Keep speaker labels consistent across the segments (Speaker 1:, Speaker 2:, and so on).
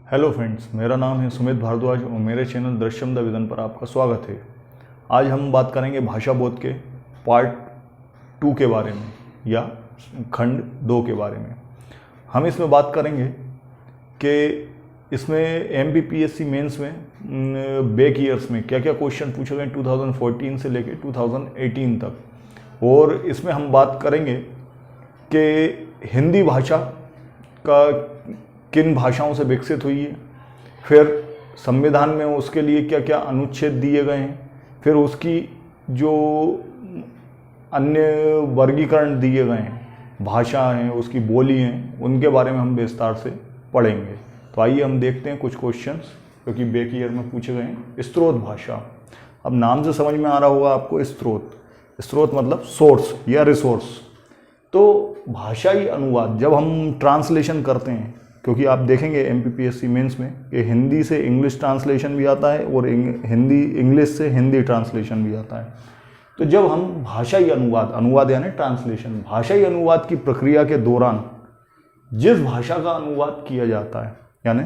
Speaker 1: Hello friends, मेरा नाम है सुमित भारद्वाज और मेरे चैनल दृश्यम द विजन पर आपका स्वागत है। आज हम बात करेंगे भाषा बोध के पार्ट 2 के बारे में या खंड 2 के बारे में। हम इसमें बात करेंगे कि इसमें MPPSC मेंस में बैक ईयर्स में क्या क्या क्वेश्चन पूछे गए 2014 से लेकर 2018 तक, और इसमें हम बात करेंगे कि हिंदी भाषा का किन भाषाओं से विकसित हुई है, फिर संविधान में उसके लिए क्या क्या अनुच्छेद दिए गए हैं, फिर उसकी जो अन्य वर्गीकरण दिए गए हैं, भाषा हैं, उसकी बोली हैं, उनके बारे में हम विस्तार से पढ़ेंगे। तो आइए हम देखते हैं कुछ क्वेश्चंस जो कि बैक ईयर में पूछे गए हैं। स्रोत भाषा, अब नाम से समझ में आ रहा होगा आपको, स्रोत मतलब सोर्स या रिसोर्स। तो भाषाई अनुवाद जब हम ट्रांसलेशन करते हैं, क्योंकि आप देखेंगे MPPSC मेंस में कि हिंदी से इंग्लिश ट्रांसलेशन भी आता है और इंग्लिश से हिंदी ट्रांसलेशन भी आता है। तो जब हम भाषाई अनुवाद यानी ट्रांसलेशन, भाषाई अनुवाद की प्रक्रिया के दौरान जिस भाषा का अनुवाद किया जाता है, यानी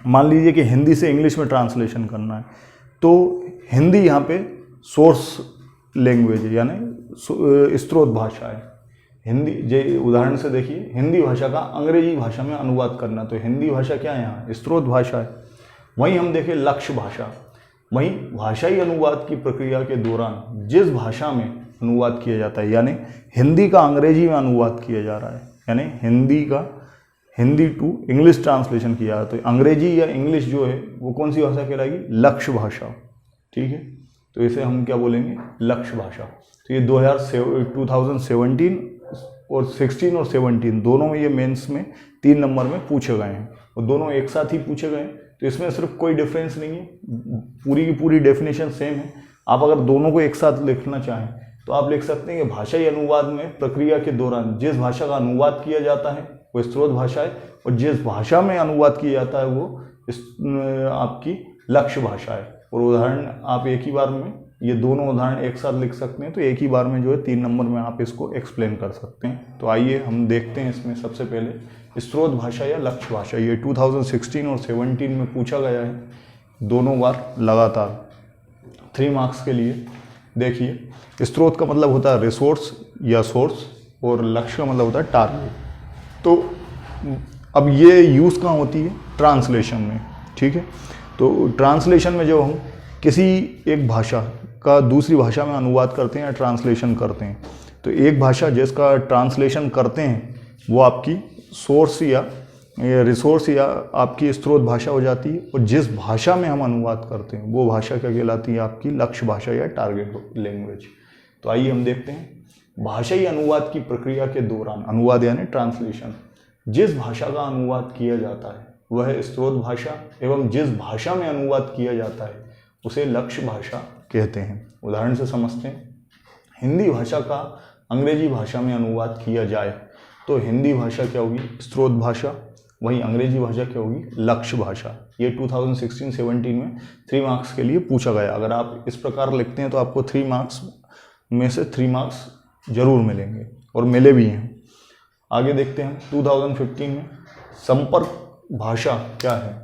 Speaker 1: मान लीजिए कि हिंदी से इंग्लिश में ट्रांसलेशन करना है, तो हिंदी यहाँ पे सोर्स लैंग्वेज है, यानी स्रोत भाषा है। हिंदी, जे उदाहरण से देखिए, हिंदी भाषा का अंग्रेजी भाषा में अनुवाद करना, तो हिंदी भाषा क्या है, यहाँ स्रोत भाषा है। वहीं हम देखें लक्ष्य भाषा, वहीं भाषाई अनुवाद की प्रक्रिया के दौरान जिस भाषा में अनुवाद किया जाता है, यानी हिंदी का अंग्रेजी में अनुवाद किया जा रहा है, यानी हिंदी टू इंग्लिश ट्रांसलेशन किया है, तो अंग्रेजी या इंग्लिश जो है वो कौन सी भाषा कहलाएगी, लक्ष्य भाषा। ठीक है, तो इसे हम क्या बोलेंगे, लक्ष्य भाषा। तो ये 2017 और 16 और 17 दोनों में, ये मेंस में 3 नंबर में पूछे गए हैं और दोनों एक साथ ही पूछे गए हैं। तो इसमें सिर्फ कोई डिफरेंस नहीं है, पूरी की पूरी डेफिनेशन सेम है। आप अगर दोनों को एक साथ लिखना चाहें तो आप लिख सकते हैं कि भाषाई अनुवाद में प्रक्रिया के दौरान जिस भाषा का अनुवाद किया जाता है वो स्रोत भाषा है, और जिस भाषा में अनुवाद किया जाता है वो आपकी लक्ष्य भाषा है। और उदाहरण आप एक ही बार में, ये दोनों उदाहरण एक साथ लिख सकते हैं, तो एक ही बार में जो है 3 नंबर में आप इसको एक्सप्लेन कर सकते हैं। तो आइए हम देखते हैं इसमें सबसे पहले स्रोत भाषा या लक्ष्य भाषा। ये 2016 और 17 में पूछा गया है, दोनों बार लगातार 3 मार्क्स के लिए। देखिए, स्रोत का मतलब होता है रिसोर्स या सोर्स, और लक्ष्य का मतलब होता है टारगेट। तो अब ये यूज़ कहाँ होती है, ट्रांसलेशन में। ठीक है, तो ट्रांसलेशन में जब हम किसी एक भाषा का दूसरी भाषा में अनुवाद करते हैं या ट्रांसलेशन करते हैं, तो एक भाषा जिसका ट्रांसलेशन करते हैं वो आपकी सोर्स या रिसोर्स या आपकी स्रोत भाषा हो जाती है, और जिस भाषा में हम अनुवाद करते हैं वो भाषा क्या कहलाती है, आपकी लक्ष्य भाषा या टारगेट लैंग्वेज। तो आइए हम देखते हैं भाषाई अनुवाद की प्रक्रिया के दौरान, अनुवाद यानी ट्रांसलेशन, जिस भाषा का अनुवाद किया जाता है वह स्रोत भाषा, एवं जिस भाषा में अनुवाद किया जाता है उसे लक्ष्य भाषा कहते हैं। उदाहरण से समझते हैं, हिंदी भाषा का अंग्रेजी भाषा में अनुवाद किया जाए तो हिंदी भाषा क्या होगी, स्रोत भाषा, वहीं अंग्रेजी भाषा क्या होगी, लक्ष्य भाषा। ये 2016-17 में 3 मार्क्स के लिए पूछा गया। अगर आप इस प्रकार लिखते हैं तो आपको 3 मार्क्स में से 3 मार्क्स जरूर मिलेंगे, और मिले भी हैं। आगे देखते हैं 2015 में संपर्क भाषा क्या है।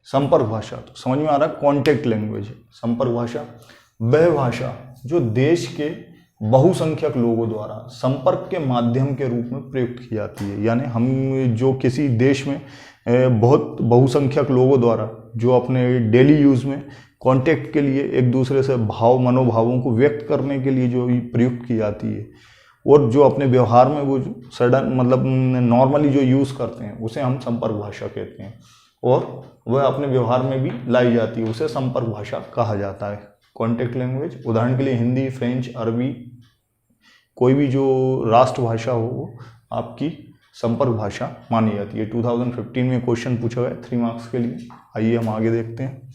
Speaker 1: संपर्क भाषा, तो समझ में आ रहा है, कॉन्टेक्ट लैंग्वेज है संपर्क भाषा। वह भाषा जो देश के बहुसंख्यक लोगों द्वारा संपर्क के माध्यम के रूप में प्रयुक्त की जाती है, यानी हम जो किसी देश में बहुत बहुसंख्यक लोगों द्वारा जो अपने डेली यूज़ में कांटेक्ट के लिए एक दूसरे से मनोभावों को व्यक्त करने के लिए जो प्रयुक्त की जाती है, और जो अपने व्यवहार में वो सडन मतलब नॉर्मली जो यूज़ करते हैं उसे हम संपर्क भाषा कहते हैं, और वह अपने व्यवहार में भी लाई जाती है, उसे संपर्क भाषा कहा जाता है, कॉन्टेक्ट लैंग्वेज। उदाहरण के लिए हिंदी, फ्रेंच, अरबी, कोई भी जो राष्ट्रभाषा हो वो आपकी संपर्क भाषा मानी जाती है। 2015 में क्वेश्चन पूछा गया 3 मार्क्स के लिए। आइए हम आगे देखते हैं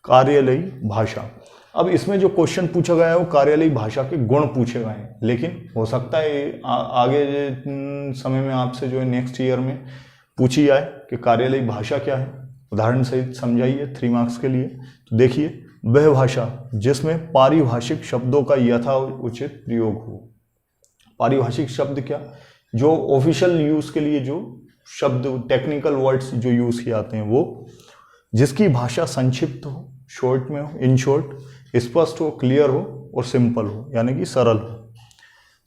Speaker 1: कार्यालयी भाषा। अब इसमें जो क्वेश्चन पूछा गया है वो कार्यालयी भाषा के गुण पूछे गए हैं, लेकिन हो सकता है आगे समय में आपसे जो है नेक्स्ट ईयर में पूछी जाए कि कार्यालयी भाषा क्या है, उदाहरण सहित समझाइए 3 मार्क्स के लिए। तो देखिए, वह भाषा जिसमें पारिभाषिक शब्दों का यथाउचित प्रयोग हो। पारिभाषिक शब्द क्या, जो ऑफिशियल यूज के लिए जो शब्द टेक्निकल वर्ड्स जो यूज किए जाते हैं वो, जिसकी भाषा संक्षिप्त हो, शॉर्ट में हो, इन शॉर्ट, स्पष्ट हो, क्लियर हो और सिंपल हो, यानी कि सरल हो।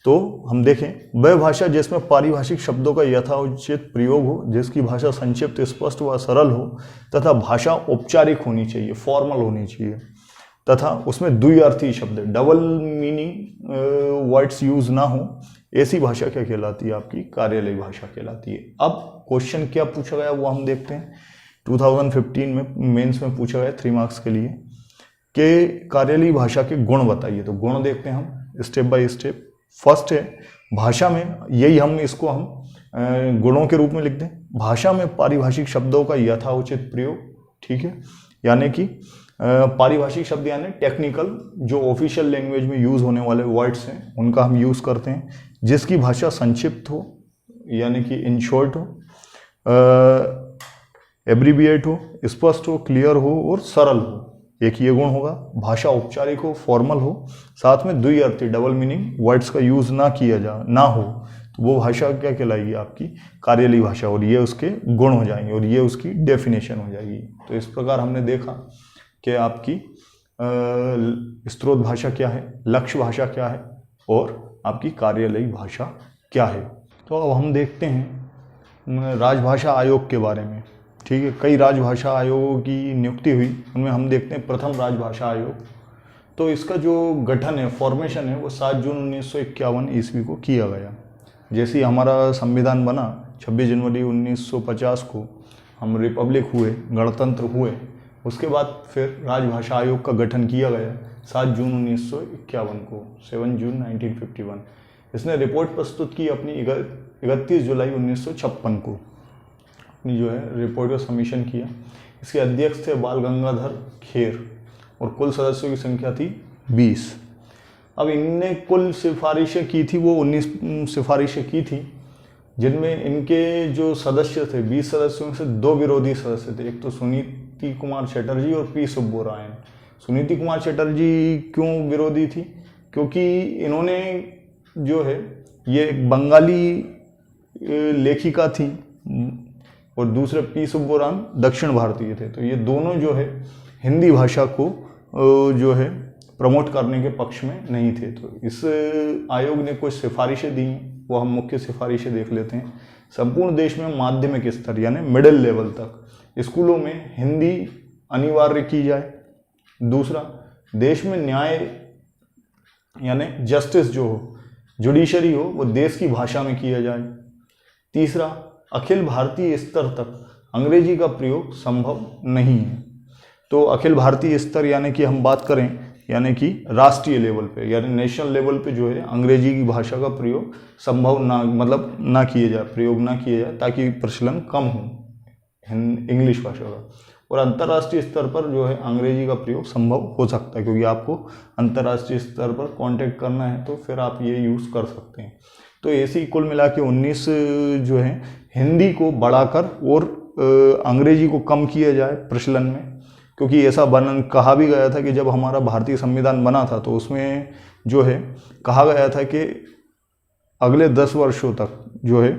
Speaker 1: तो हम देखें, वह भाषा जिसमें पारिभाषिक शब्दों का यथाउचित प्रयोग हो, जिसकी भाषा संक्षिप्त, स्पष्ट व सरल हो तथा भाषा औपचारिक होनी चाहिए, फॉर्मल होनी चाहिए, तथा उसमें द्विअर्थी शब्द, डबल मीनिंग वर्ड्स यूज ना हो, ऐसी भाषा क्या कहलाती है, आपकी कार्यालयी भाषा कहलाती है। अब क्वेश्चन क्या पूछा गया वो हम देखते हैं। 2015 में मेंस में पूछा गया 3 मार्क्स के लिए कि कार्यालयी भाषा के गुण बताइए। तो गुण देखते हैं हम स्टेप बाय स्टेप। फर्स्ट है भाषा में, यही हम इसको हम गुणों के रूप में लिख दें, भाषा में पारिभाषिक शब्दों का यथाउचित प्रयोग, ठीक है, यानी कि पारिभाषिक शब्द यानी टेक्निकल जो ऑफिशियल लैंग्वेज में यूज होने वाले वर्ड्स हैं उनका हम यूज करते हैं, जिसकी भाषा संक्षिप्त हो यानी कि इन शॉर्ट हो, एब्रीविएट हो, स्पष्ट हो, क्लियर हो और सरल हो, एक ये गुण होगा। भाषा औपचारिक हो, फॉर्मल हो, साथ में द्विअर्थी डबल मीनिंग वर्ड्स का यूज ना किया ना हो, तो वो भाषा क्या कहलाएगी, आपकी कार्यालयी भाषा, और ये उसके गुण हो जाएंगे और ये उसकी डेफिनेशन हो जाएगी। तो इस प्रकार हमने देखा कि आपकी स्रोत भाषा क्या है, लक्ष्य भाषा क्या है और आपकी कार्यालयी भाषा क्या है। तो अब हम देखते हैं राजभाषा आयोग के बारे में, ठीक है। कई राजभाषा आयोगों की नियुक्ति हुई, उनमें हम देखते हैं प्रथम राजभाषा आयोग। तो इसका जो गठन है, फॉर्मेशन है, वो 7 जून 1951 ईस्वी को किया गया। जैसे ही हमारा संविधान बना 26 जनवरी 1950 को हम रिपब्लिक हुए, गणतंत्र हुए, उसके बाद फिर राजभाषा आयोग का गठन किया गया 7 जून 1951 को, 7 जून 1951। इसने रिपोर्ट प्रस्तुत की अपनी 31 जुलाई 1956 को, अपनी जो है रिपोर्ट का सबमिशन किया। इसके अध्यक्ष थे बाल गंगाधर खेर और कुल सदस्यों की संख्या थी 20। अब इनने कुल सिफारिशें की थी, वो 19 सिफारिशें की थी, जिनमें इनके जो सदस्य थे 20 सदस्यों में से 2 विरोधी सदस्य थे। एक तो सुनीति कुमार चटर्जी और पी सुब्बुरायन। सुनीति कुमार चटर्जी क्यों विरोधी थी, क्योंकि इन्होंने जो है ये एक बंगाली लेखिका थी और दूसरे पी सुब्बुरायन दक्षिण भारतीय थे। तो ये दोनों जो है हिंदी भाषा को जो है प्रमोट करने के पक्ष में नहीं थे। तो इस आयोग ने कुछ सिफारिशें दी, वो हम मुख्य सिफारिशें देख लेते हैं। संपूर्ण देश में माध्यमिक स्तर यानी मिडिल लेवल तक स्कूलों में हिंदी अनिवार्य की जाए। दूसरा, देश में न्याय यानी जस्टिस जो हो, जुडिशरी हो, वो देश की भाषा में किया जाए। तीसरा, अखिल भारतीय स्तर तक अंग्रेजी का प्रयोग संभव नहीं है। तो अखिल भारतीय स्तर यानी कि हम बात करें यानी कि राष्ट्रीय लेवल पे यानी नेशनल लेवल पे जो है अंग्रेजी की भाषा का प्रयोग संभव ना, मतलब ना किया जाए, प्रयोग ना किया जाए, ताकि प्रचलन कम हो इंग्लिश भाषा का। और अंतर्राष्ट्रीय स्तर पर जो है अंग्रेजी का प्रयोग संभव हो सकता है, क्योंकि आपको अंतर्राष्ट्रीय स्तर पर कांटेक्ट करना है तो फिर आप ये यूज़ कर सकते हैं। तो ऐसे ही कुल मिला के 19 जो है हिंदी को बढ़ाकर और अंग्रेजी को कम किया जाए प्रचलन में, क्योंकि ऐसा कहा भी गया था कि जब हमारा भारतीय संविधान बना था तो उसमें जो है कहा गया था कि अगले 10 वर्षों तक जो है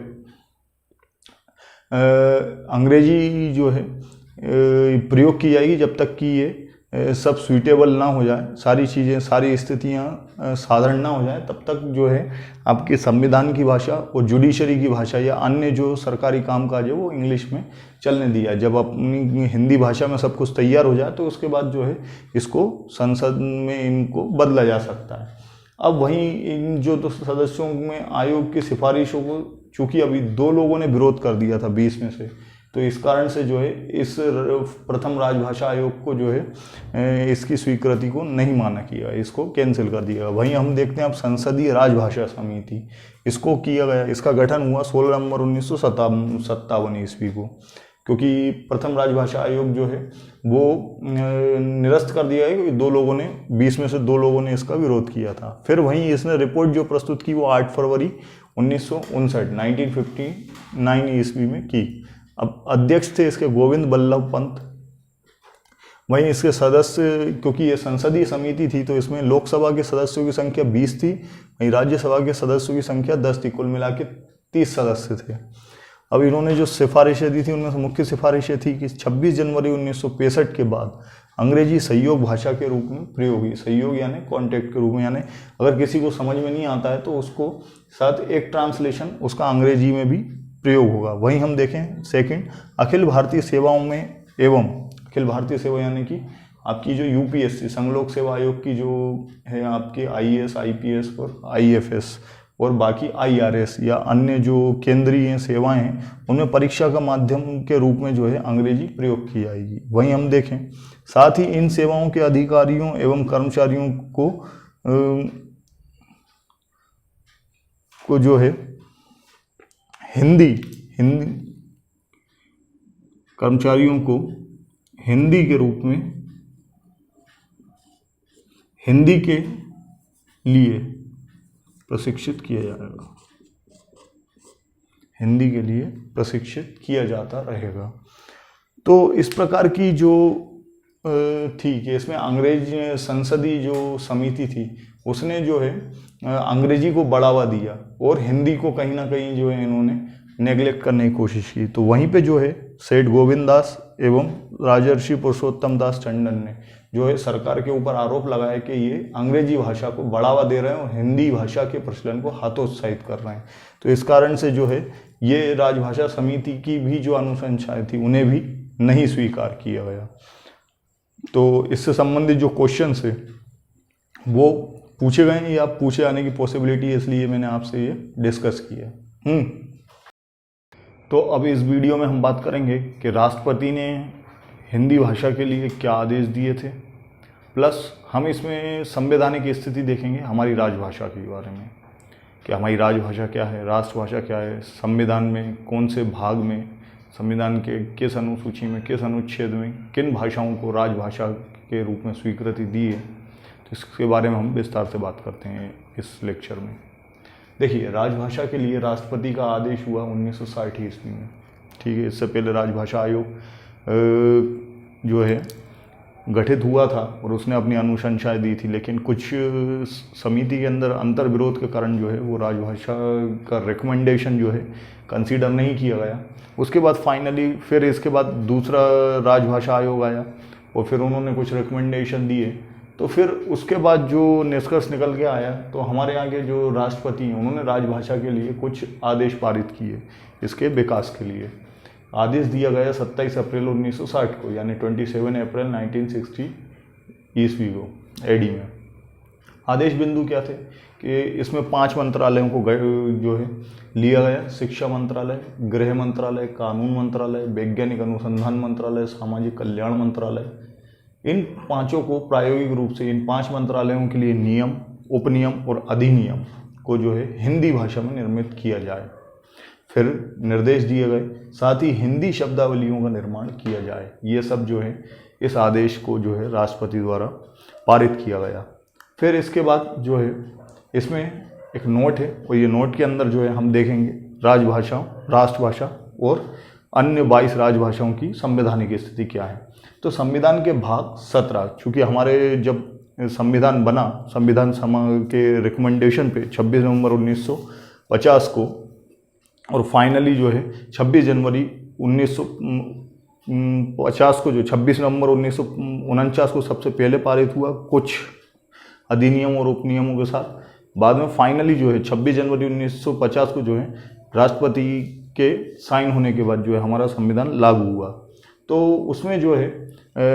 Speaker 1: अंग्रेजी जो है प्रयोग की जाएगी, जब तक कि ये सब सूटेबल ना हो जाए, सारी चीज़ें, सारी स्थितियाँ साधारण ना हो जाए, तब तक जो है आपके संविधान की भाषा और जुडिशरी की भाषा या अन्य जो सरकारी कामकाज है वो इंग्लिश में चलने दिया। जब अपनी हिंदी भाषा में सब कुछ तैयार हो जाए तो उसके बाद जो है इसको संसद में इनको बदला जा सकता है। अब वहीं इन जो तो सदस्यों में आयोग की सिफारिशों को चूँकि अभी 2 लोगों ने विरोध कर दिया था 20 में से, तो इस कारण से जो है इस प्रथम राजभाषा आयोग को जो है इसकी स्वीकृति को नहीं माना किया, इसको कैंसिल कर दिया। वहीं हम देखते हैं अब संसदीय राजभाषा समिति, इसको किया गया, इसका गठन हुआ 16 नवंबर 1957 ईस्वी को, क्योंकि प्रथम राजभाषा आयोग जो है वो निरस्त कर दिया है, क्योंकि 2 लोगों ने 20 में से 2 लोगों ने इसका विरोध किया था। फिर वहीं इसने रिपोर्ट जो प्रस्तुत की वो 8 फरवरी 1959 ईस्वी में की। अब अध्यक्ष थे इसके गोविंद बल्लभ पंत। वहीं इसके सदस्य, क्योंकि ये संसदीय समिति थी तो इसमें लोकसभा के सदस्यों की संख्या 20 थी, वहीं राज्यसभा के सदस्यों की संख्या 10 थी, कुल मिला के 30 सदस्य थे। अब इन्होंने जो सिफारिशें दी थी उनमें से मुख्य सिफारिशें थी कि 26 जनवरी 1965 के बाद अंग्रेजी सहयोग भाषा के रूप में प्रयोग हुई। सहयोग यानी कॉन्टैक्ट के रूप में, यानी अगर किसी को समझ में नहीं आता है तो उसको साथ एक ट्रांसलेशन उसका अंग्रेजी में भी प्रयोग होगा। वहीं हम देखें सेकंड, अखिल भारतीय सेवाओं में एवं अखिल भारतीय सेवा यानी कि आपकी जो यूपीएससी संघ लोक सेवा आयोग की जो है आपके आईएएस, आईपीएस और आईएफएस और बाकी आईआरएस या अन्य जो केंद्रीय सेवाएं हैं उनमें परीक्षा का माध्यम के रूप में जो है अंग्रेजी प्रयोग की जाएगी। वहीं हम देखें साथ ही इन सेवाओं के अधिकारियों एवं कर्मचारियों को जो है हिंदी कर्मचारियों को हिंदी के रूप में हिंदी के लिए प्रशिक्षित किया जाएगा, हिंदी के लिए प्रशिक्षित किया जाता रहेगा। तो इस प्रकार की जो थी कि इसमें अंग्रेज संसदीय जो समिति थी उसने जो है अंग्रेजी को बढ़ावा दिया और हिंदी को कहीं ना कहीं जो है इन्होंने नेग्लेक्ट करने की कोशिश की। तो वहीं पे जो है सेठ गोविंद दास एवं राजर्षि पुरुषोत्तम दास टंडन ने जो है सरकार के ऊपर आरोप लगाया कि ये अंग्रेजी भाषा को बढ़ावा दे रहे हैं और हिंदी भाषा के प्रचलन को हतोत्साहित कर रहे हैं। तो इस कारण से जो है ये राजभाषा समिति की भी जो अनुशंसाएं थी उन्हें भी नहीं स्वीकार किया गया। तो इससे संबंधित जो क्वेश्चंस है वो पूछे गए हैं या पूछे जाने की पॉसिबिलिटी है, इसलिए मैंने आपसे ये डिस्कस किया। तो अब इस वीडियो में हम बात करेंगे कि राष्ट्रपति ने हिंदी भाषा के लिए क्या आदेश दिए थे, प्लस हम इसमें संवैधानिक स्थिति देखेंगे हमारी राजभाषा के बारे में कि हमारी राजभाषा क्या है, राष्ट्रभाषा क्या है, संविधान में कौन से भाग में, संविधान के किस अनुसूची में, किस अनुच्छेद में किन भाषाओं को राजभाषा के रूप में स्वीकृति दी है। तो इसके बारे में हम विस्तार से बात करते हैं इस लेक्चर में। देखिए, राजभाषा के लिए राष्ट्रपति का आदेश हुआ 1960 ईस्वी में, ठीक है। इससे पहले राजभाषा आयोग जो है गठित हुआ था और उसने अपनी अनुशंसाएं दी थी, लेकिन कुछ समिति के अंदर अंतर्विरोध के कारण जो है वो राजभाषा का रिकमेंडेशन जो है कंसीडर नहीं किया गया। उसके बाद फाइनली फिर इसके बाद दूसरा राजभाषा आयोग आया और फिर उन्होंने कुछ रिकमेंडेशन दिए। तो फिर उसके बाद जो निष्कर्ष निकल के आया तो हमारे यहाँ के जो राष्ट्रपति हैं उन्होंने राजभाषा के लिए कुछ आदेश पारित किए इसके विकास के लिए। आदेश दिया गया 27 अप्रैल 1960 को, यानी 27 अप्रैल 1960 ईस्वी को एडी में। आदेश बिंदु क्या थे कि इसमें 5 मंत्रालयों को जो है लिया गया, शिक्षा मंत्रालय, गृह मंत्रालय, कानून मंत्रालय, वैज्ञानिक अनुसंधान मंत्रालय, सामाजिक कल्याण मंत्रालय। इन पांचों को प्रायोगिक रूप से इन 5 मंत्रालयों के लिए नियम, उपनियम और अधिनियम को जो है हिंदी भाषा में निर्मित किया जाए। फिर निर्देश दिए गए, साथ ही हिंदी शब्दावलियों का निर्माण किया जाए। ये सब जो है इस आदेश को जो है राष्ट्रपति द्वारा पारित किया गया। फिर इसके बाद जो है इसमें एक नोट है और ये नोट के अंदर जो है हम देखेंगे राजभाषाओं, राष्ट्रभाषा और अन्य 22 राजभाषाओं की संवैधानिक स्थिति क्या है। तो संविधान के भाग 17, चूँकि हमारे जब संविधान बना, संविधान सभा के रिकमेंडेशन पे 26 नवंबर 1950 को और फाइनली जो है 26 जनवरी 1950 को जो 26 नवंबर 1949 को सबसे पहले पारित हुआ कुछ अधिनियम और उपनियमों के साथ। बाद में फाइनली जो है 26 जनवरी 1950 को जो है राष्ट्रपति के साइन होने के बाद जो है हमारा संविधान लागू हुआ। तो उसमें जो है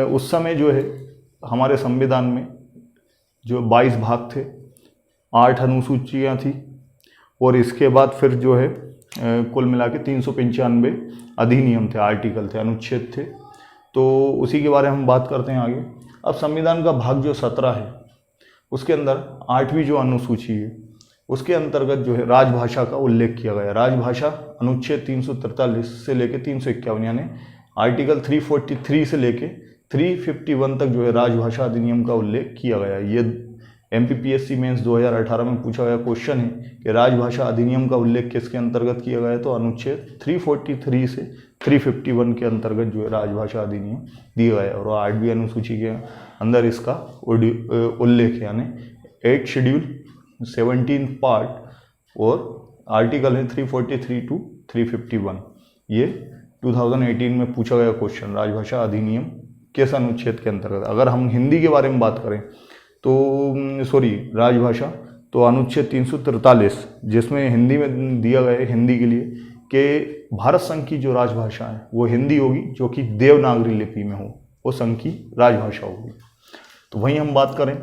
Speaker 1: उस समय जो है हमारे संविधान में जो 22 भाग थे, 8 अनुसूचियाँ थी और इसके बाद फिर जो है कुल मिला के 395 अधिनियम थे, आर्टिकल थे, अनुच्छेद थे। तो उसी के बारे में हम बात करते हैं आगे। अब संविधान का भाग जो 17 है उसके अंदर 8वीं जो अनुसूची है उसके अंतर्गत जो है राजभाषा का उल्लेख किया गया। राजभाषा अनुच्छेद 343 से लेके 351 यानी आर्टिकल 343 से लेके 351 तक जो है राजभाषा अधिनियम का उल्लेख किया गया। ये MPPSC मेंस 2018 में पूछा गया क्वेश्चन है कि राजभाषा अधिनियम का उल्लेख किसके अंतर्गत किया गया है, तो अनुच्छेद 343 से 351 के अंतर्गत जो है राजभाषा अधिनियम दिया गया है और 8वीं अनुसूची के अंदर इसका उल्लेख है, यानी 8 शेड्यूल 17 पार्ट और आर्टिकल है 343 टू 351। ये 2018 में पूछा गया क्वेश्चन, राजभाषा अधिनियम किस अनुच्छेद के अंतर्गत। अगर हम हिंदी के बारे में बात करें तो राजभाषा, तो अनुच्छेद 343 जिसमें हिंदी में दिया गया है हिंदी के लिए कि भारत संघ की जो राजभाषा है वो हिंदी होगी, जो कि देवनागरी लिपि में हो, वो संघ की राजभाषा होगी। तो वहीं हम बात करें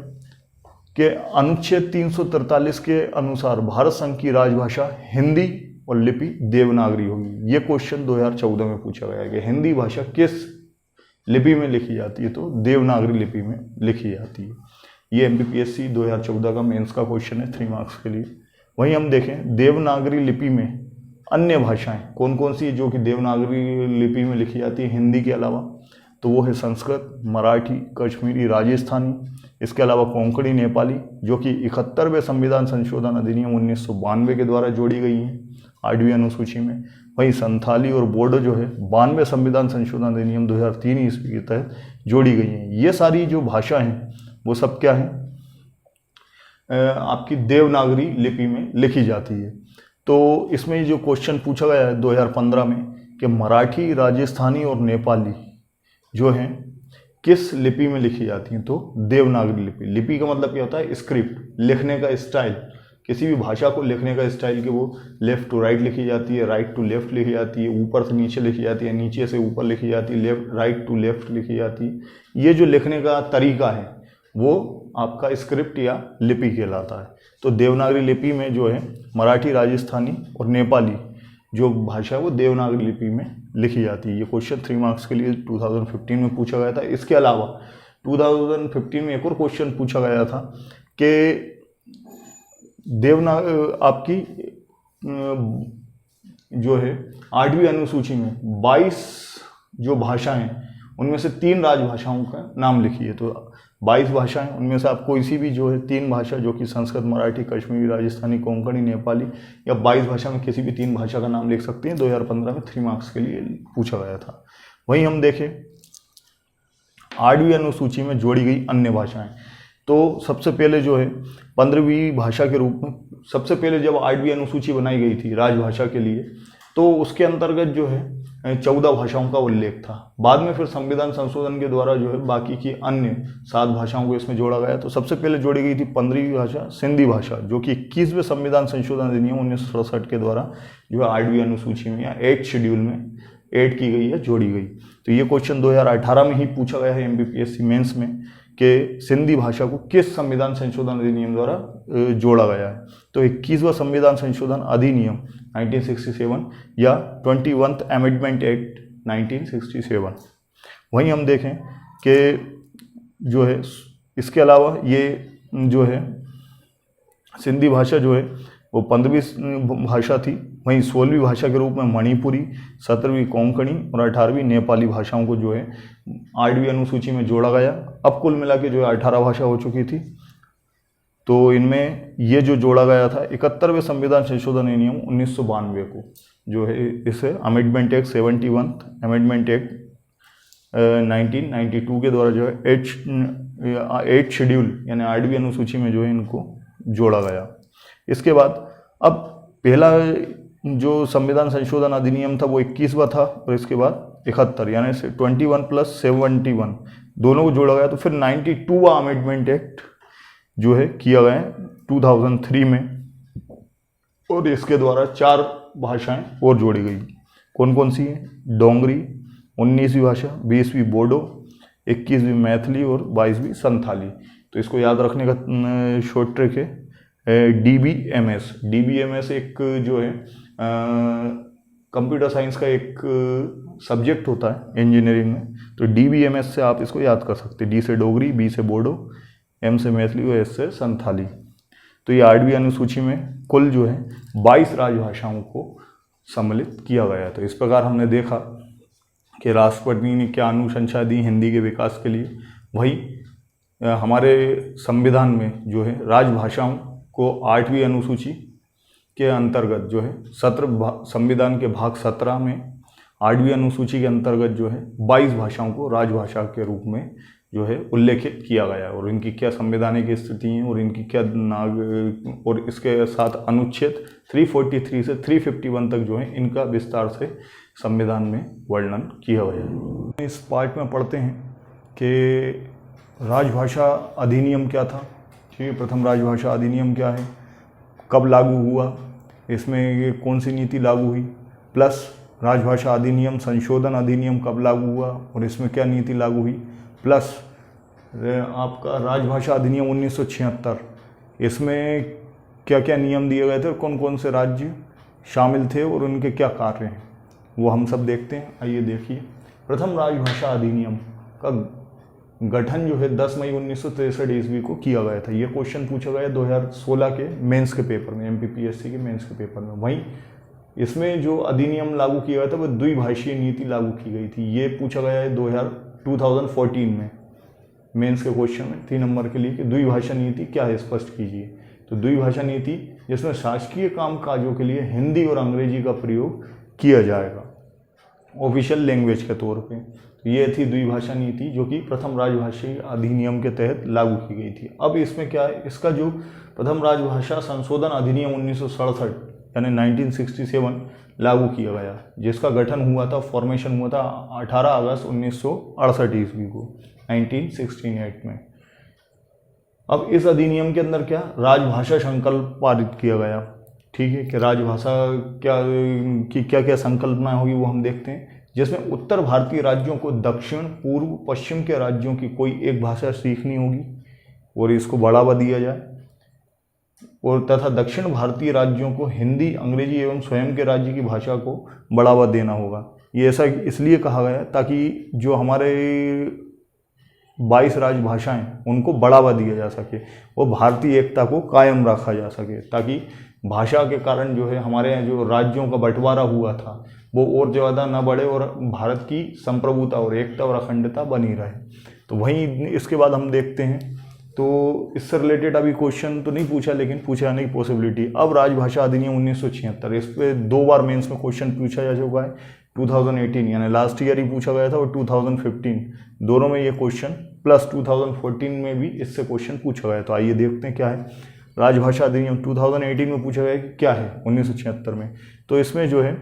Speaker 1: कि अनुच्छेद 343 के अनुसार भारत संघ की राजभाषा हिंदी और लिपि देवनागरी होगी। ये क्वेश्चन 2014 में पूछा गया है कि हिंदी भाषा किस लिपि में लिखी जाती है, तो देवनागरी लिपि में लिखी जाती है। ये MPPSC 2014 का मेंस का क्वेश्चन है 3 मार्क्स के लिए। वहीं हम देखें देवनागरी लिपि में अन्य भाषाएं कौन कौन सी जो कि देवनागरी लिपि में लिखी जाती है हिंदी के अलावा, तो वो है संस्कृत, मराठी, कश्मीरी, राजस्थानी, इसके अलावा कोंकणी, नेपाली, जो कि 71वें संविधान संशोधन अधिनियम 1992 के द्वारा जोड़ी गई हैं 8वीं अनुसूची में। वहीं संथाली और बोडो जो है 92वें संविधान संशोधन अधिनियम 2003 ईस्वी के तहत जोड़ी गई हैं। ये सारी जो भाषा हैं वो सब क्या है, आपकी देवनागरी लिपि में लिखी जाती है। तो इसमें जो क्वेश्चन पूछा गया है 2015 में कि मराठी, राजस्थानी और नेपाली जो हैं किस लिपि में लिखी जाती हैं, तो देवनागरी लिपि। लिपि का मतलब क्या होता है, स्क्रिप्ट, लिखने का स्टाइल। किसी भी भाषा को लिखने का स्टाइल कि वो लेफ्ट टू राइट लिखी जाती है, राइट टू लेफ्ट लिखी जाती है, ऊपर से नीचे लिखी जाती है, नीचे से ऊपर लिखी जाती है, लेफ्ट राइट टू लेफ्ट लिखी जाती है। ये जो लिखने का तरीका है वो आपका स्क्रिप्ट या लिपि कहलाता है। तो देवनागरी लिपि में जो है मराठी, राजस्थानी और नेपाली जो भाषा है वो देवनागरी लिपि में लिखी जाती है। ये क्वेश्चन 3 मार्क्स के लिए 2015 में पूछा गया था। इसके अलावा 2015 में एक और क्वेश्चन पूछा गया था कि आपकी जो है 8वीं अनुसूची में 22 जो भाषाएं उनमें से 3 राजभाषाओं का नाम लिखिए। तो 22 भाषाएं, उनमें से आप कोई सी भी जो है 3 भाषा जो कि संस्कृत, मराठी, कश्मीरी, राजस्थानी, कोंकणी, नेपाली, या 22 भाषा में किसी भी 3 भाषा का नाम लिख सकते हैं। 2015 में 3 मार्क्स के लिए पूछा गया था। वहीं हम देखें 8वीं अनुसूची में जोड़ी गई अन्य भाषाएं, तो सबसे पहले जो है 15वीं भाषा के रूप में, सबसे पहले जब 8वीं अनुसूची बनाई गई थी राजभाषा के लिए, तो उसके अंतर्गत जो है 14 भाषाओं का उल्लेख था। बाद में फिर संविधान संशोधन के द्वारा जो है बाकी की अन्य 7 भाषाओं को इसमें जोड़ा गया। तो सबसे पहले जोड़ी गई थी 15वीं भाषा सिंधी भाषा, जो कि 21वें संविधान संशोधन अधिनियम 1967 के द्वारा जो है 8वीं अनुसूची में या 8 शेड्यूल में ऐड की गई है, जोड़ी गई। तो ये क्वेश्चन 2018 में ही पूछा गया है MPPSC मेंस में कि सिंधी भाषा को किस संविधान संशोधन अधिनियम द्वारा जोड़ा गया है। तो 21वां संविधान संशोधन अधिनियम 1967 या 21th अमेंडमेंट एक्ट 1967। वहीं हम देखें कि जो है इसके अलावा ये जो है सिंधी भाषा जो है वो 15वीं भाषा थी। वहीं 16वीं भाषा के रूप में मणिपुरी, 17वीं कोंकणी और 18वीं नेपाली भाषाओं को जो है 8वीं अनुसूची में जोड़ा गया। अब कुल मिला के जो है 18 भाषा हो चुकी थी। तो इनमें ये जो जोड़ा गया था 71वें संविधान संशोधन अधिनियम 1992 को जो है इसे अमेंडमेंट एक्ट 71 अमेंडमेंट एक्ट 1992 के द्वारा जो है 8 शेड्यूल यानी 8वीं अनुसूची में जो है इनको जोड़ा गया। इसके बाद अब पहला जो संविधान संशोधन अधिनियम था वो 21वां था और इसके बाद 71 यानी 21 + 71 दोनों को जोड़ा गया। तो फिर 92वां अमेंडमेंट एक्ट जो है किया गया 2003 में और इसके द्वारा 4 भाषाएं और जोड़ी गई। कौन कौन सी हैं? डोंगरी 19वीं भाषा, 20वीं बोडो, 21वीं मैथिली और 22वीं संथाली। तो इसको याद रखने का शॉर्ट ट्रिक है DBMS। DBMS एक जो है कंप्यूटर साइंस का एक सब्जेक्ट होता है इंजीनियरिंग में। तो DBMS से आप इसको याद कर सकते हैं। D से डोगरी, B से बोडो, M से मैथिली और S से संथाली। तो ये 8वीं अनुसूची में कुल जो है 22 राजभाषाओं को सम्मिलित किया गया। तो इस प्रकार हमने देखा कि राष्ट्रपति ने क्या अनुशंसा दी हिंदी के विकास के लिए। वही हमारे संविधान में जो है राजभाषाओं को 8वीं अनुसूची के अंतर्गत जो है संविधान के भाग 17 में 8वीं अनुसूची के अंतर्गत जो है 22 भाषाओं को राजभाषा के रूप में जो है उल्लेखित किया गया है, और इनकी क्या संवैधानिक स्थिति है और इनकी क्या और इसके साथ अनुच्छेद 343 से 351 तक जो है इनका विस्तार से संविधान में वर्णन किया गया है। इस पार्ट में पढ़ते हैं कि राजभाषा अधिनियम क्या था। ठीक है, प्रथम राजभाषा अधिनियम क्या है, कब लागू हुआ, इसमें कौन सी नीति लागू हुई, प्लस राजभाषा अधिनियम संशोधन अधिनियम कब लागू हुआ और इसमें क्या नीति लागू हुई, प्लस आपका राजभाषा अधिनियम 1976, इसमें क्या क्या नियम दिए गए थे और कौन कौन से राज्य शामिल थे और उनके क्या कार्य हैं, वो हम सब देखते हैं। आइए देखिए, प्रथम राजभाषा अधिनियम का गठन जो है 10 मई 1963 ईस्वी को किया गया था। ये क्वेश्चन पूछा गया 2016 के मेंस के पेपर में, MPPSC के मेंस के पेपर में। वहीं इसमें जो अधिनियम लागू किया गया था वो द्विभाषीय नीति लागू की गई थी। ये पूछा गया है 2014 में मेंस के क्वेश्चन में 3 नंबर के लिए कि द्विभाषा नीति क्या है, स्पष्ट कीजिए। तो द्विभाषा नीति जिसमें शासकीय कामकाजों के लिए हिंदी और अंग्रेजी का प्रयोग किया जाएगा ऑफिशियल लैंग्वेज के तौर पे। तो ये थी द्विभाषा नीति जो कि प्रथम राजभाषी अधिनियम के तहत लागू की गई थी। अब इसमें क्या है, इसका जो प्रथम राजभाषा संशोधन अधिनियम 1967 यानी 1967 लागू किया गया, जिसका गठन हुआ था, फॉर्मेशन हुआ था 18 अगस्त 1968 ईस्वी को 1968 में। अब इस अधिनियम के अंदर क्या राजभाषा संकल्प पारित किया गया। ठीक है, कि राजभाषा क्या क्या संकल्पना होगी वो हम देखते हैं, जिसमें उत्तर भारतीय राज्यों को दक्षिण पूर्व पश्चिम के राज्यों की कोई एक भाषा सीखनी होगी और इसको बढ़ावा दिया जाए, और तथा दक्षिण भारतीय राज्यों को हिंदी अंग्रेजी एवं स्वयं के राज्य की भाषा को बढ़ावा देना होगा। ये ऐसा इसलिए कहा गया ताकि जो हमारे 22 राजभाषाएं उनको बढ़ावा दिया जा सके, वो भारतीय एकता को कायम रखा जा सके, ताकि भाषा के कारण जो है हमारे यहाँ जो राज्यों का बंटवारा हुआ था वो और ज़्यादा न बढ़े और भारत की संप्रभुता और एकता और अखंडता बनी रहे। तो वहीं इसके बाद हम देखते हैं, तो इससे रिलेटेड अभी क्वेश्चन तो नहीं पूछा लेकिन पूछे जाने की पॉसिबिलिटी। अब राजभाषा अधिनियम 1976, इस पर 2 बार मेंस में क्वेश्चन पूछा जा चुका है। 2018 यानी लास्ट ईयर ही पूछा गया था और 2015 दोनों में ये क्वेश्चन, प्लस 2014 में भी इससे क्वेश्चन पूछा गया। तो आइए देखते हैं क्या है राजभाषा अधिनियम 2018 में पूछा गया कि क्या है 1976 में। तो इसमें जो है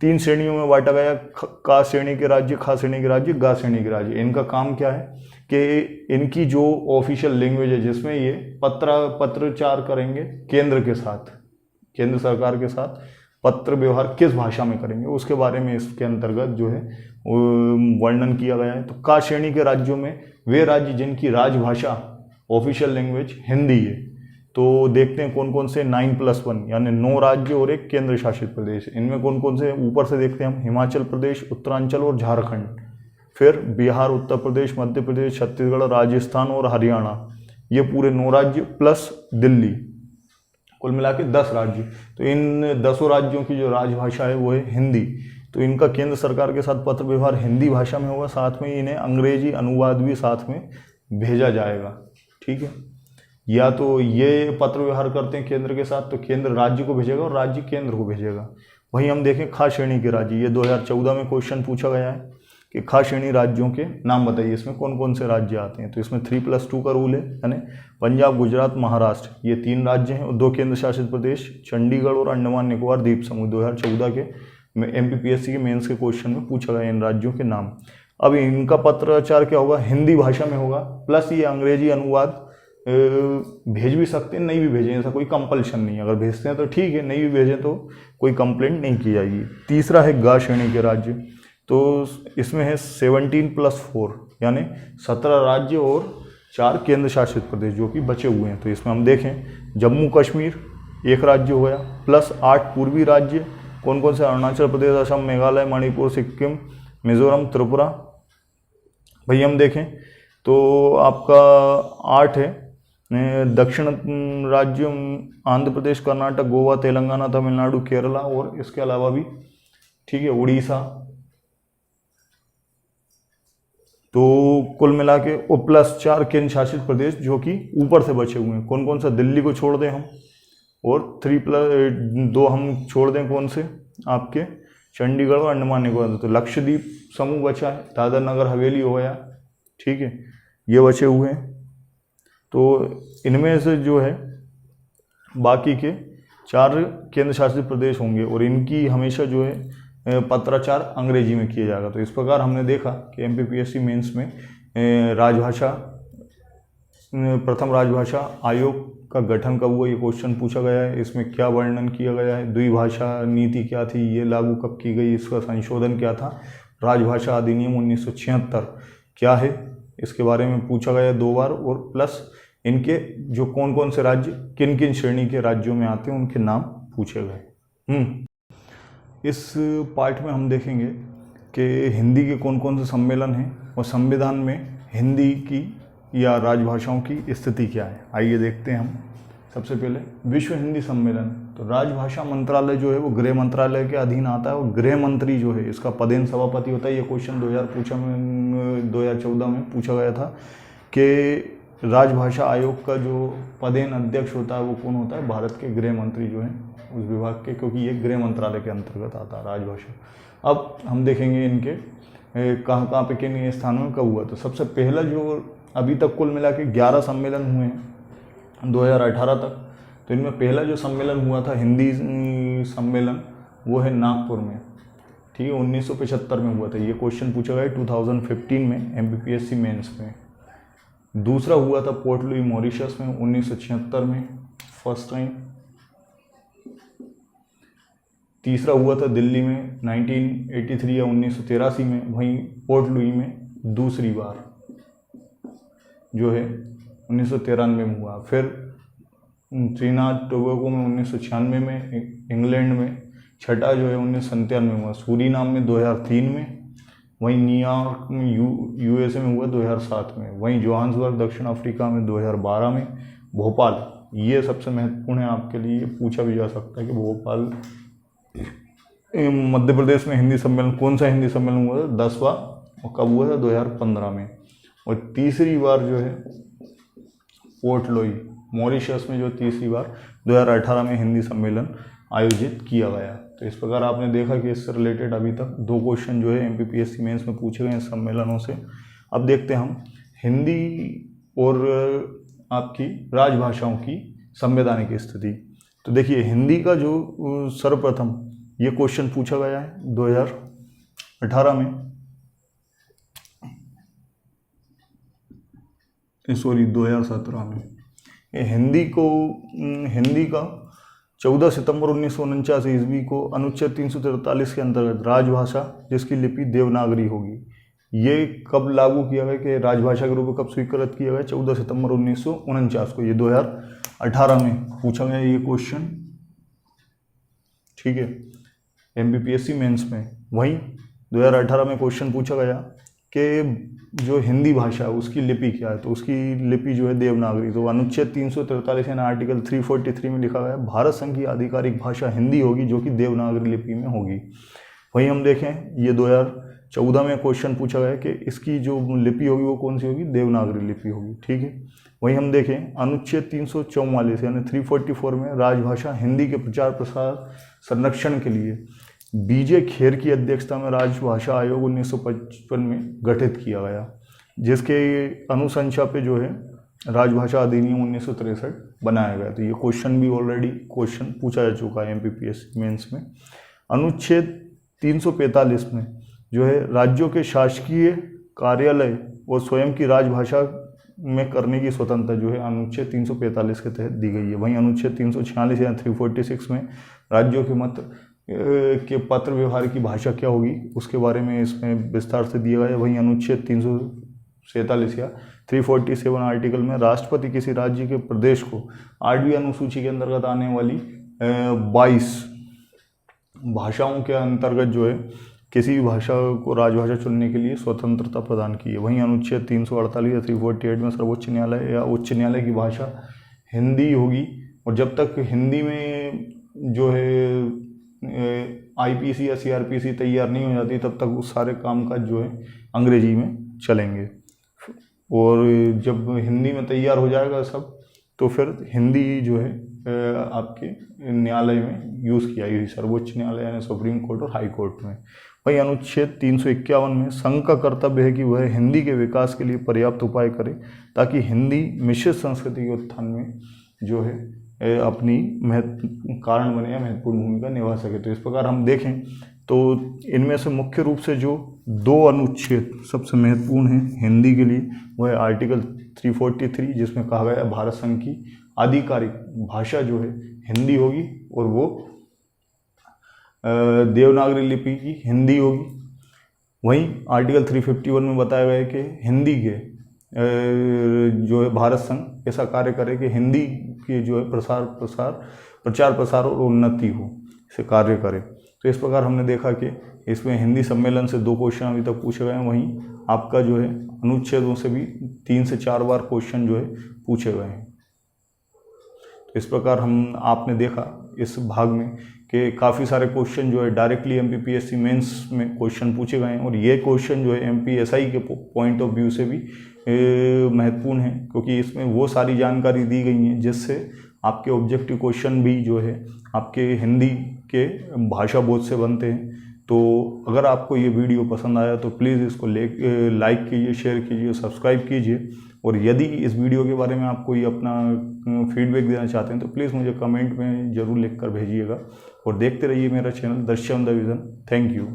Speaker 1: 3 श्रेणियों में बांटा गया, का श्रेणी के राज्य, खा श्रेणी के राज्य, गा श्रेणी के राज्य। इनका काम क्या है कि इनकी जो ऑफिशियल लैंग्वेज है जिसमें ये पत्रचार करेंगे केंद्र के साथ, केंद्र सरकार के साथ पत्र व्यवहार किस भाषा में करेंगे उसके बारे में इसके अंतर्गत जो है वर्णन किया गया है। तो का श्रेणी के राज्यों में वे राज्य जिनकी राजभाषा ऑफिशियल लैंग्वेज हिंदी है। तो देखते हैं कौन कौन से 9+1 यानी 9 राज्य और एक केंद्र शासित प्रदेश। इनमें कौन कौन से, ऊपर से देखते हैं हम, हिमाचल प्रदेश, उत्तरांचल और झारखंड, फिर बिहार, उत्तर प्रदेश, मध्य प्रदेश, छत्तीसगढ़, राजस्थान और हरियाणा। ये पूरे 9 राज्य प्लस दिल्ली, कुल मिला के 10 राज्य। तो इन 10 राज्यों की जो राजभाषा है वो है हिंदी। तो इनका केंद्र सरकार के साथ पत्र व्यवहार हिंदी भाषा में होगा, साथ में इन्हें अंग्रेजी अनुवाद भी साथ में भेजा जाएगा। ठीक है, या तो ये पत्र व्यवहार करते हैं केंद्र के साथ तो केंद्र राज्य को भेजेगा और राज्य केंद्र को भेजेगा। वहीं हम देखें खा श्रेणी के राज्य, ये 2014 में क्वेश्चन पूछा गया है कि खा श्रेणी राज्यों के नाम बताइए, इसमें कौन कौन से राज्य आते हैं। तो इसमें 3+2 का रूल है, यानी पंजाब, गुजरात, महाराष्ट्र, ये 3 राज्य हैं और 2 केंद्र शासित प्रदेश, चंडीगढ़ और अंडमान निकोबार द्वीप समूह। 2014 के MPPSC के मेंस के क्वेश्चन में पूछा गया इन राज्यों के नाम। अब इनका पत्राचार क्या होगा, हिंदी भाषा में होगा, प्लस ये अंग्रेजी अनुवाद भेज भी सकते हैं, नहीं भी भेजें, ऐसा कोई कंपल्शन नहीं है। अगर भेजते हैं तो ठीक है, नहीं भी भेजें तो कोई कंप्लेंट नहीं की जाएगी। तीसरा है गा श्रेणी के राज्य, तो इसमें है 17+4 यानी 17 राज्य और 4 केंद्र शासित प्रदेश जो कि बचे हुए हैं। तो इसमें हम देखें जम्मू कश्मीर एक राज्य हो गया, प्लस 8 पूर्वी राज्य, कौन कौन से, अरुणाचल प्रदेश, असम, मेघालय, मणिपुर, सिक्किम, मिजोरम, त्रिपुरा। भाई हम देखें तो आपका 8 है दक्षिण राज्य, आंध्र प्रदेश, कर्नाटक, गोवा, तेलंगाना, तमिलनाडु, केरला और इसके अलावा भी ठीक है उड़ीसा, तो कुल मिला के और प्लस 4 केंद्र शासित प्रदेश जो कि ऊपर से बचे हुए हैं। कौन कौन सा? दिल्ली को छोड़ दें हम, और 3+2 हम छोड़ दें कौन से? आपके चंडीगढ़ और अंडमान निकोबार। तो लक्षद्वीप समूह बचा है, दादर नगर हवेली हो गया, ठीक है, ये बचे हुए हैं। तो इनमें से जो है बाकी के 4 केंद्र शासित प्रदेश होंगे और इनकी हमेशा जो है पत्राचार अंग्रेजी में किया जाएगा। तो इस प्रकार हमने देखा कि एमपीपीएससी मेंस में राजभाषा, प्रथम राजभाषा आयोग का गठन कब हुआ, ये क्वेश्चन पूछा गया है। इसमें क्या वर्णन किया गया है, द्विभाषा नीति क्या थी, ये लागू कब की गई, इसका संशोधन क्या था, राजभाषा अधिनियम 1976 क्या है, इसके बारे में पूछा गया 2 बार। और प्लस इनके जो कौन कौन से राज्य किन किन श्रेणी के राज्यों में आते हैं उनके नाम पूछे गए। इस पार्ट में हम देखेंगे कि हिंदी के कौन कौन से सम्मेलन हैं और संविधान में हिंदी की या राजभाषाओं की स्थिति क्या है। आइए देखते हैं हम। सबसे पहले विश्व हिंदी सम्मेलन। तो राजभाषा मंत्रालय जो है वो गृह मंत्रालय के अधीन आता है और गृह मंत्री जो है इसका पदेन सभापति होता है। ये क्वेश्चन 2014 में पूछा गया था कि राजभाषा आयोग का जो पदेन अध्यक्ष होता है वो कौन होता है? भारत के गृह मंत्री जो हैं उस विभाग के, क्योंकि ये गृह मंत्रालय के अंतर्गत आता है राजभाषा। अब हम देखेंगे इनके कहाँ कहाँ पे किन स्थानों में कब हुआ। तो सबसे पहला जो अभी तक कुल मिला के 11 सम्मेलन हुए हैं 2018 तक। तो इनमें पहला जो सम्मेलन हुआ था हिंदी सम्मेलन वो है नागपुर में, ठीक है, 1975 में हुआ था। ये क्वेश्चन पूछा गया 2015 में एमपीपीएससी मेंस में। दूसरा हुआ था पोर्ट लुई मॉरिशस में 1976 में फर्स्ट टाइम। तीसरा हुआ था दिल्ली में 1983 या 1983 में, वहीं पोर्ट लुई में दूसरी बार जो है 1993 में हुआ। फिर त्रिनाद टोबैगो में 1996 में, इंग्लैंड में छठा जो है 1997 में हुआ, सूरीनाम में 2003 में, वहीं न्यूयॉर्क में यूएसए में हुआ 2007 में, वहीं जोहान्सबर्ग दक्षिण अफ्रीका में 2012 में, भोपाल, ये सबसे महत्वपूर्ण है आपके लिए, पूछा भी जा सकता है कि भोपाल मध्य प्रदेश में हिंदी सम्मेलन, कौन सा हिंदी सम्मेलन हुआ था? 10वां, और कब हुआ था? 2015 में। और तीसरी बार जो है पोर्ट लुई मॉरिशस में जो तीसरी बार 2018 में हिंदी सम्मेलन आयोजित किया गया। तो इस प्रकार आपने देखा कि इससे रिलेटेड अभी तक 2 क्वेश्चन जो है एमपीपीएससी मेंस में पूछे गए सम्मेलनों से। अब देखते हैं हम हिंदी और आपकी राजभाषाओं की संवैधानिक स्थिति। तो देखिए हिंदी का जो सर्वप्रथम ये क्वेश्चन पूछा गया है 2018 में, सॉरी 2017 में। हिंदी का 14 सितंबर 1949 ईस्वी को अनुच्छेद 343 के अंतर्गत राजभाषा जिसकी लिपि देवनागरी होगी, ये कब लागू किया गया कि राजभाषा के रूप में कब स्वीकृत किया गया? 14 सितंबर 1949 को। ये 2018 में पूछा गया ये क्वेश्चन, ठीक है, एमपीपीएससी मेंस में। वहीं 2018 में क्वेश्चन पूछा गया कि जो हिंदी भाषा है उसकी लिपि क्या है? तो उसकी लिपि जो है देवनागरी। तो अनुच्छेद 343 यानी आर्टिकल 343 में लिखा गया है भारत संघ की आधिकारिक भाषा हिंदी होगी जो कि देवनागरी लिपि में होगी। वहीं हम देखें ये 2014 में क्वेश्चन पूछा गया कि इसकी जो लिपि होगी वो कौन सी होगी? देवनागरी लिपि होगी, ठीक है। वहीं हम देखें अनुच्छेद 344 यानी 344 में राजभाषा हिंदी के प्रचार प्रसार संरक्षण के लिए बीजे खेर की अध्यक्षता में राजभाषा आयोग 1955 में गठित किया गया, जिसके अनुशंसा पे जो है राजभाषा अधिनियम 1963 बनाया गया। तो ये क्वेश्चन भी ऑलरेडी क्वेश्चन पूछा जा चुका है एमपीपीएससी मेंस में। अनुच्छेद 345 में जो है राज्यों के शासकीय कार्यालय और स्वयं की राजभाषा में करने की स्वतंत्रता जो है अनुच्छेद 345 के तहत दी गई है। वहीं अनुच्छेद 346 या 346 में राज्यों के मत के पत्र व्यवहार की भाषा क्या होगी उसके बारे में इसमें विस्तार से दिया गया है। वहीं अनुच्छेद 347 या 347 आर्टिकल में राष्ट्रपति किसी राज्य के प्रदेश को 8वीं अनुसूची के अंतर्गत आने वाली 22 भाषाओं के अंतर्गत जो है किसी भी भाषा को राजभाषा चुनने के लिए स्वतंत्रता प्रदान की है। वहीं अनुच्छेद 348 या 348 में सर्वोच्च न्यायालय या उच्च न्यायालय की भाषा हिंदी होगी, और जब तक हिंदी में जो है आईपीसी या सीआरपीसी तैयार नहीं हो जाती तब तक उस सारे कामकाज जो है अंग्रेजी में चलेंगे। और जब हिंदी में तैयार हो जाएगा सब तो फिर हिंदी जो है आपके न्यायालय में यूज़ किया जाएगी, सर्वोच्च न्यायालय यानी सुप्रीम कोर्ट और हाई कोर्ट में। वही अनुच्छेद 351 में संघ का कर्तव्य है कि वह हिंदी के विकास के लिए पर्याप्त उपाय करे ताकि हिंदी मिश्रित संस्कृति के उत्थान में जो है अपनी कारण बने या महत्वपूर्ण भूमिका निभा सके। तो इस प्रकार हम देखें तो इनमें से मुख्य रूप से जो 2 अनुच्छेद सबसे महत्वपूर्ण हैं हिंदी के लिए, वह है आर्टिकल 343 जिसमें कहा गया है भारत संघ की आधिकारिक भाषा जो है हिंदी होगी और वो देवनागरी लिपि की हिंदी होगी। वहीं आर्टिकल 351 में बताया गया है कि हिंदी के जो है भारत संघ ऐसा कार्य करे कि हिंदी की जो है प्रचार प्रसार और उन्नति हो, इसे कार्य करे। तो इस प्रकार हमने देखा कि इसमें हिंदी सम्मेलन से 2 क्वेश्चन अभी तक पूछे गए हैं। वहीं आपका जो है अनुच्छेदों से भी 3 से 4 बार क्वेश्चन जो है पूछे गए हैं। तो इस प्रकार आपने देखा इस भाग में कि काफ़ी सारे क्वेश्चन जो है डायरेक्टली एमपीपीएससी मेंस में क्वेश्चन पूछे गए हैं और ये क्वेश्चन जो है एमपीएसआई के पॉइंट ऑफ व्यू से भी महत्वपूर्ण है, क्योंकि इसमें वो सारी जानकारी दी गई है जिससे आपके ऑब्जेक्टिव क्वेश्चन भी जो है आपके हिंदी के भाषा बोध से बनते हैं। तो अगर आपको ये वीडियो पसंद आया तो प्लीज़ इसको लाइक कीजिए, शेयर कीजिए, सब्सक्राइब कीजिए। और यदि इस वीडियो के बारे में आप कोई अपना फीडबैक देना चाहते हैं तो प्लीज़ मुझे कमेंट में ज़रूर लिख कर भेजिएगा। और देखते रहिए मेरा channel Drishyam the vision. Thank you.